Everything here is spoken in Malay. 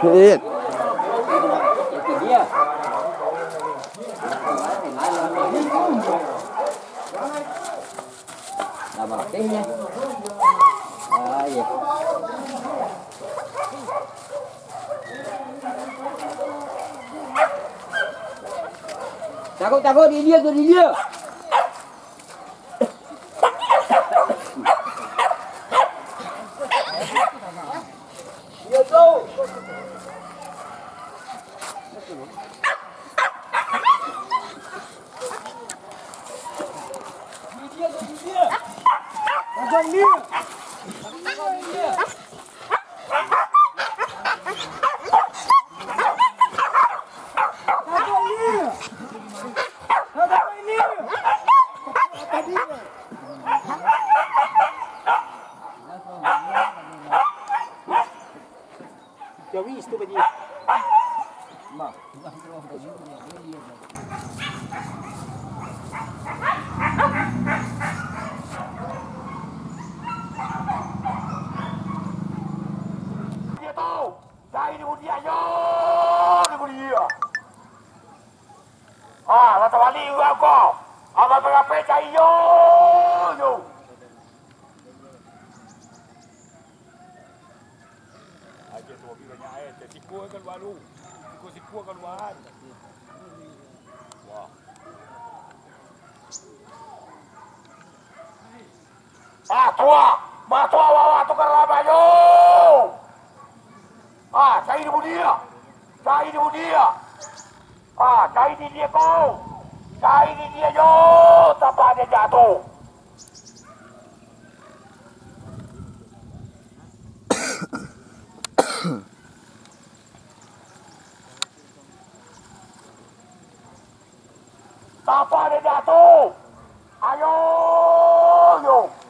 Lihat. Nama rakenya. Ah, iya. Takut di dia tuh di dia. Dia tuh. Jag visste vad det Dia tahu. Saya ini mudia yo, ni mudia. Ah, la tawali juga kau. Apa berapa cai yo. Aje tu bila nyai, siku kan baru. Siku kan bahan. Wah. Tua wawa tukar lama yo. Cai ni mudia. Cai ni dia kau. Cai ni dia yo, tanpa dia jatuh. Tanpa dia jatuh. Ayo, yo.